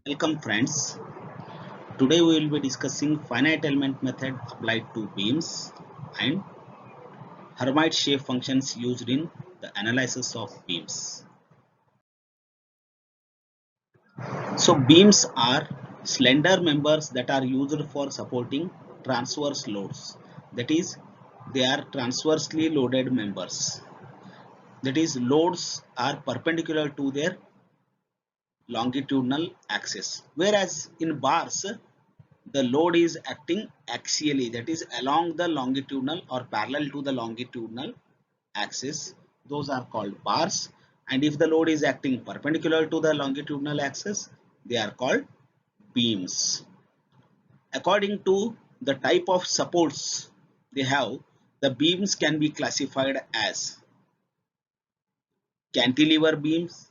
Welcome friends. Today we will be discussing finite element method applied to beams and Hermite shape functions used in the analysis of beams. So beams are slender members that are used for supporting transverse loads. That is, they are transversely loaded members. That is, loads are perpendicular to their longitudinal axis. Whereas in bars, the load is acting axially, that is along the longitudinal or parallel to the longitudinal axis. Those are called bars. And if the load is acting perpendicular to the longitudinal axis, they are called beams. According to the type of supports they have, the beams can be classified as cantilever beams.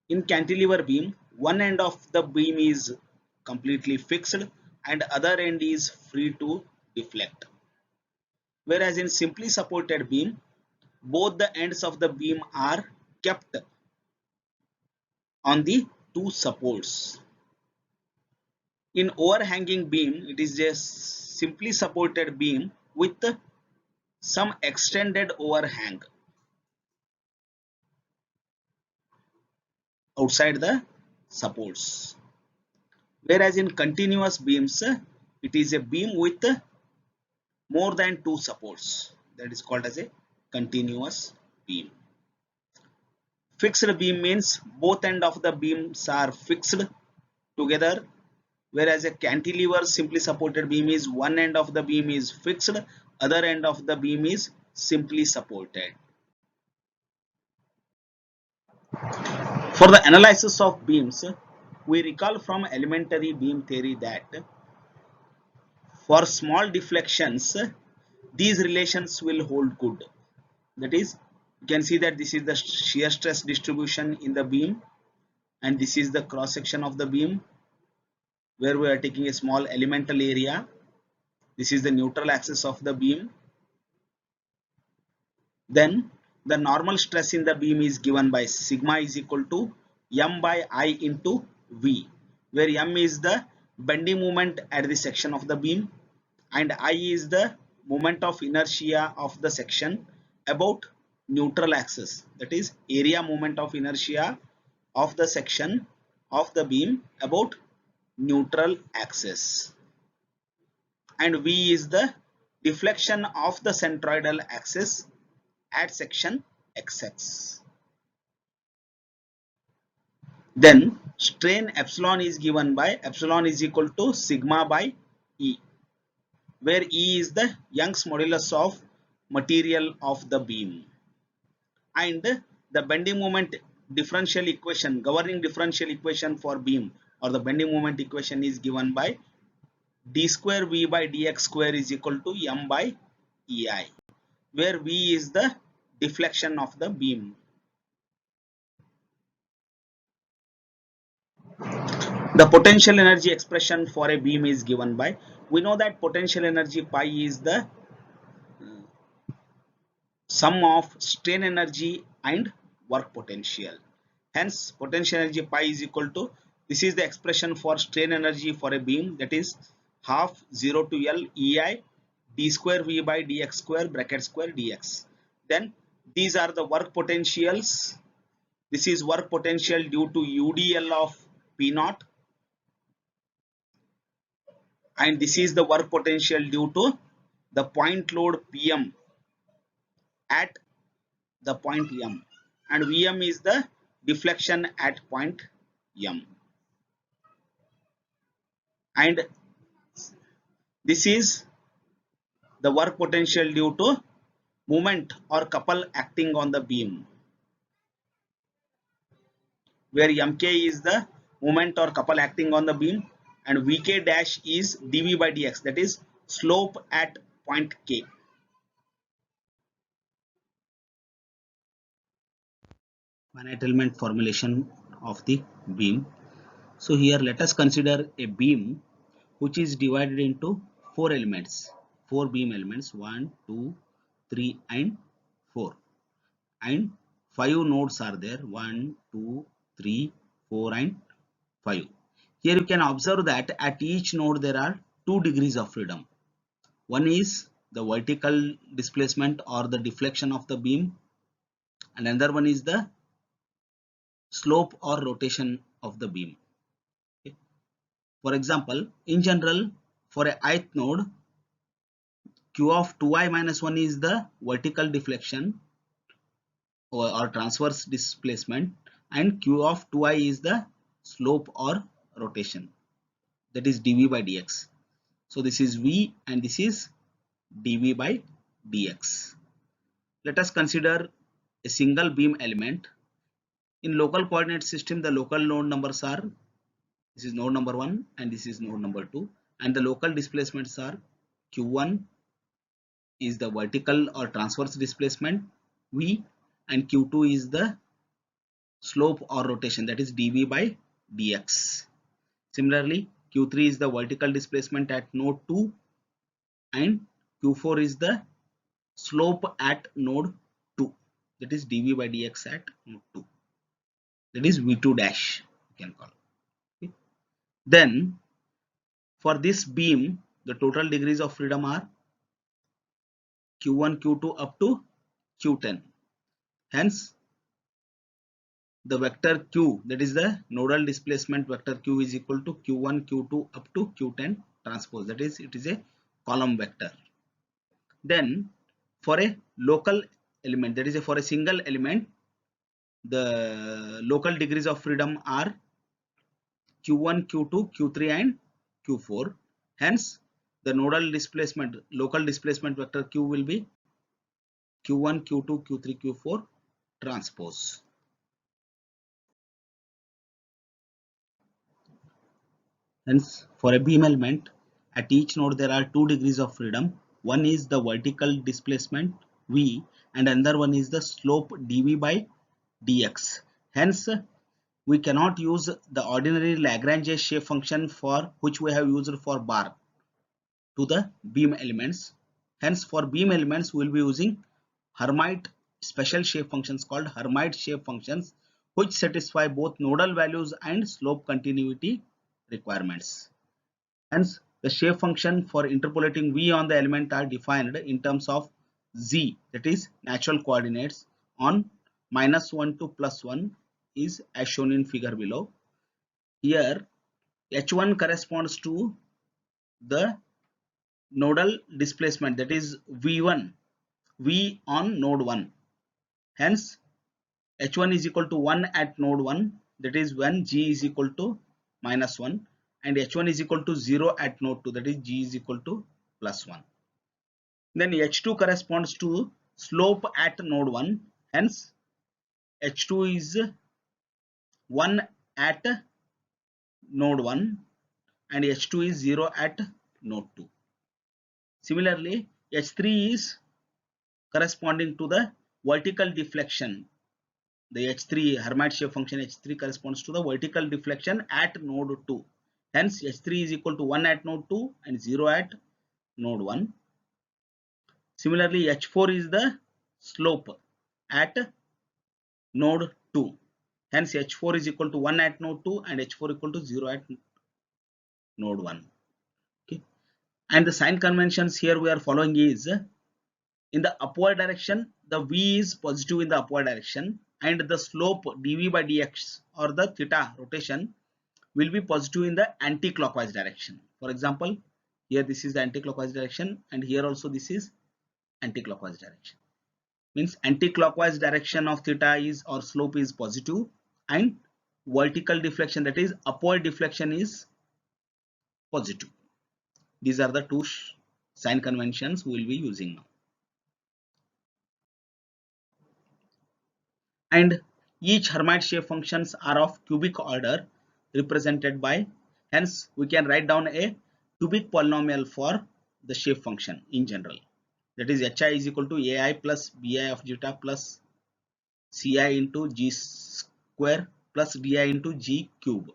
In cantilever beam, one end of the beam is completely fixed and other end is free to deflect. Whereas in simply supported beam, both the ends of the beam are kept on the two supports. In overhanging beam, it is a simply supported beam with some extended overhang outside the supports. Whereas in continuous beams, it is a beam with more than two supports. That is called as a continuous beam. Fixed beam means both ends of the beams are fixed together, whereas a cantilever simply supported beam is one end of the beam is fixed, other end of the beam is simply supported. For the analysis of beams, we recall from elementary beam theory that for small deflections, these relations will hold good. That is, you can see that this is the shear stress distribution in the beam and this is the cross section of the beam where we are taking a small elemental area. This is the neutral axis of the beam. Then the normal stress in the beam is given by sigma is equal to m by I into V, where m is the bending moment at the section of the beam and I is the moment of inertia of the section about neutral axis, that is area moment of inertia of the section of the beam about neutral axis, and V is the deflection of the centroidal axis at section XX. Then strain epsilon is given by epsilon is equal to sigma by E, where E is the Young's modulus of material of the beam, and the bending moment differential equation, governing differential equation for beam or the bending moment equation is given by d square V by dx square is equal to m by EI, where V is the deflection of the beam. The potential energy expression for a beam is given by, we know that potential energy pi is the sum of strain energy and work potential. Hence potential energy pi is equal to, this is the expression for strain energy for a beam, that is half 0 to L EI d square V by dx square bracket square dx. Then these are the work potentials. This is work potential due to UDL of P naught, and this is the work potential due to the point load PM at the point M, and Vm is the deflection at point M, and this is the work potential due to moment or couple acting on the beam, where Mk is the moment or couple acting on the beam and Vk dash is dV by dx, that is slope at point K. Finite element formulation of the beam. So here let us consider a beam which is divided into four elements, four beam elements, 1, 2, 3 and 4, and 5 nodes are there, 1, 2, 3, 4 and 5. Here you can observe that at each node there are 2 degrees of freedom. One is the vertical displacement or the deflection of the beam, and another one is the slope or rotation of the beam. Okay. For example, in general, for a ith node, q of 2i minus 1 is the vertical deflection or transverse displacement, and q of 2i is the slope or rotation, that is dv by dx. So this is v and this is dv by dx. Let us consider a single beam element. In local coordinate system, the local node numbers are, this is node number 1 and this is node number 2, and the local displacements are q1 is the vertical or transverse displacement v, and q2 is the slope or rotation, that is dv by dx. Similarly, q3 is the vertical displacement at node 2 and q4 is the slope at node 2, that is dv by dx at node 2, that is v2 dash you can call. Okay. Then for this beam the total degrees of freedom are q1 q2 up to q10. Hence the vector q, that is the nodal displacement vector q, is equal to q1 q2 up to q10 transpose, that is it is a column vector. Then for a local element, that is for a single element, the local degrees of freedom are q1 q2 q3 and q4. Hence the nodal displacement, local displacement vector q will be q1 q2 q3 q4 transpose. Hence for a beam element at each node there are 2 degrees of freedom. One is the vertical displacement v and another one is the slope dv by dx. Hence we cannot use the ordinary Lagrange shape function for which we have used for bar to the beam elements. Hence for beam elements we will be using Hermite special shape functions called Hermite shape functions, which satisfy both nodal values and slope continuity requirements. Hence the shape function for interpolating v on the element are defined in terms of z, that is natural coordinates, on -1 to +1 is as shown in figure below. Here h1 corresponds to the nodal displacement, that is v1, v on node 1. Hence h1 is equal to 1 at node 1, that is when g is equal to -1, and h1 is equal to 0 at node 2, that is g is equal to +1. Then h2 corresponds to slope at node 1. Hence h2 is 1 at node 1 and h2 is 0 at node 2. Similarly, h3 is corresponding to the vertical deflection. The h3 Hermite shape function h3 corresponds to the vertical deflection at node 2. Hence h3 is equal to 1 at node 2 and 0 at node 1. Similarly, h4 is the slope at node 2. Hence h4 is equal to 1 at node 2 and h4 equal to 0 at node 1. Okay. And the sign conventions here we are following is, in the upward direction the v is positive in the upward direction, and the slope dv by dx or the theta rotation will be positive in the anti-clockwise direction. For example, here this is the anti-clockwise direction and here also this is anti-clockwise direction. Means anti-clockwise direction of theta is or slope is positive, and vertical deflection, that is upward deflection, is positive. These are the two sign conventions we will be using now. And each Hermite shape functions are of cubic order represented by, hence we can write down a cubic polynomial for the shape function in general, that is hi is equal to ai plus bi of zeta plus ci into g square plus di into g cube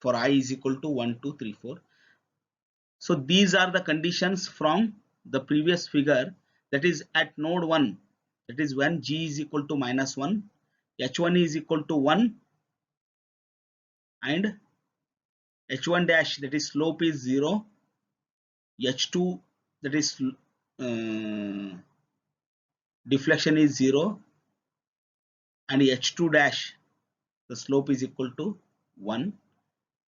for I is equal to 1 2 3 4. So these are the conditions from the previous figure, that is at node 1, that is when g is equal to -1, h1 is equal to 1 and h1 dash, that is slope, is 0, h2, that is deflection, is 0, and h2 dash, the slope is equal to 1,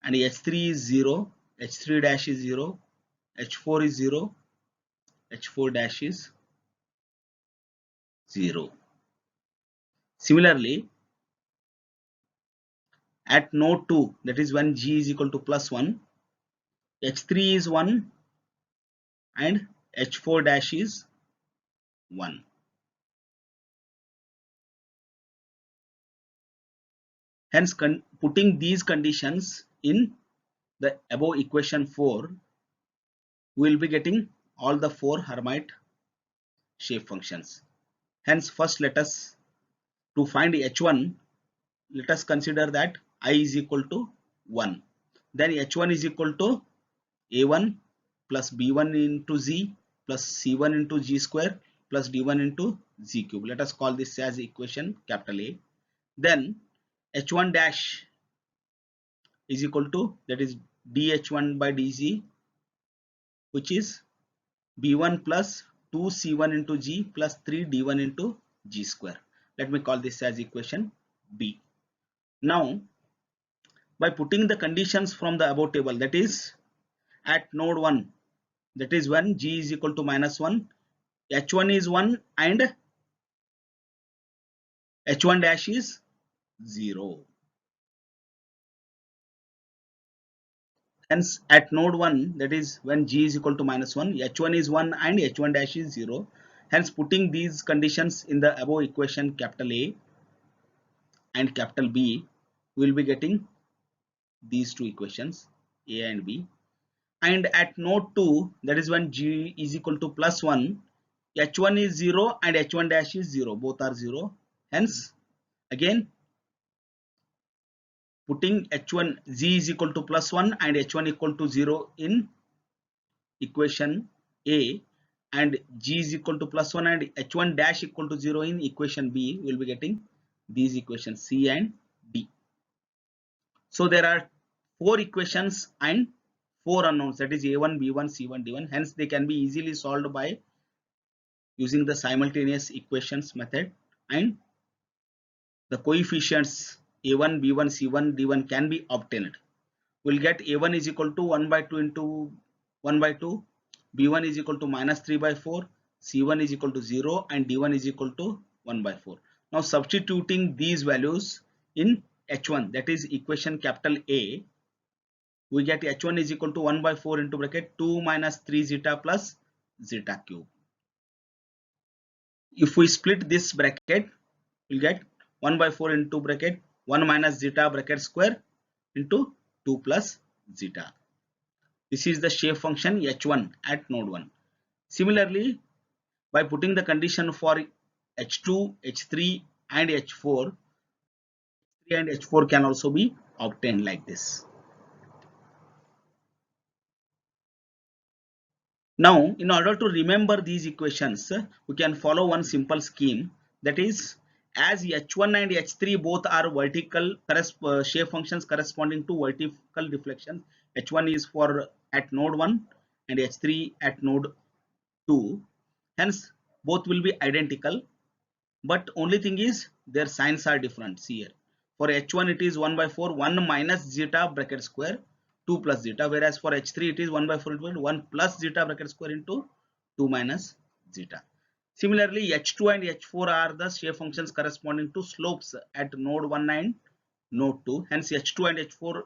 and h3 is 0, h3 dash is 0, h4 is 0, h4 dash is 0. Similarly, at node 2, that is when g is equal to plus 1, h3 is 1 and h4 dash is 1. Hence, putting these conditions in the above equation 4, we will be getting all the 4 Hermite shape functions. Hence, first let us, to find h1, let us consider that I is equal to 1. Then h1 is equal to a1 plus b1 into z plus c1 into g square plus d1 into z cube. Let us call this as equation capital A. Then h1 dash is equal to, that is dh1 by dz, which is b1 plus 2c1 into g plus 3d1 into g square. Let me call this as equation B. Now, by putting the conditions from the above table, that is at node 1, that is when g is equal to minus 1, h1 is 1 and h1 dash is 0. Hence, at node 1, that is when g is equal to minus 1, h1 is 1 and h1 dash is 0. Hence, putting these conditions in the above equation capital A and capital B, we will be getting these two equations A and B. And at node 2, that is when g is equal to plus 1, h1 is 0 and h1 dash is 0. Both are 0. Hence, again, putting h1 z is equal to plus 1 and h1 equal to 0 in equation A and g is equal to plus 1 and h1 dash equal to 0 in equation B, we will be getting these equations C and D. So there are 4 equations and 4 unknowns, that is A1, B1, C1, D1. Hence they can be easily solved by using the simultaneous equations method, and the coefficients A1, B1, C1, D1 can be obtained. We'll get A1 is equal to 1 by 2 into 1 by 2, B1 is equal to minus 3 by 4, C1 is equal to 0 and D1 is equal to 1 by 4. Now substituting these values in H1, that is equation capital A, we get H1 is equal to 1 by 4 into bracket 2 minus 3 zeta plus zeta cube. If we split this bracket, we'll get 1 by 4 into bracket 1 minus zeta bracket square into 2 plus zeta. This is the shape function h1 at node 1. Similarly, by putting the condition for h2, h3 and h4, h3 and h4 can also be obtained like this. Now, in order to remember these equations, we can follow one simple scheme, that is, as h1 and h3 both are vertical shape functions corresponding to vertical deflection, h1 is for at node 1 and h3 at node 2, hence both will be identical, but only thing is their signs are different. See here, for h1 it is 1 by 4 1 minus zeta bracket square 2 plus zeta, whereas for h3 it is 1 by 4 1 plus zeta bracket square into 2 minus zeta. Similarly, h2 and h4 are the shape functions corresponding to slopes at node 1 and node 2, hence h2 and h4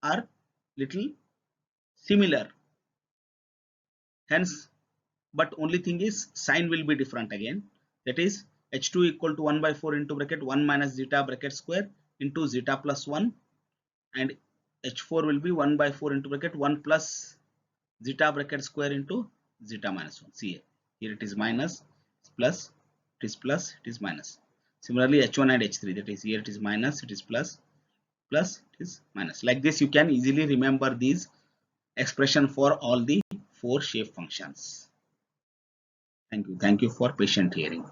are little similar, hence, but only thing is sign will be different again, that is h2 equal to 1 by 4 into bracket 1 minus zeta bracket square into zeta plus 1, and h4 will be 1 by 4 into bracket 1 plus zeta bracket square into zeta minus 1. See here it is minus, plus, it is plus, it is minus. Similarly, h1 and h3, that is here it is minus, it is plus, plus, it is minus. Like this you can easily remember these expression for all the 4 shape functions. Thank you for patient hearing.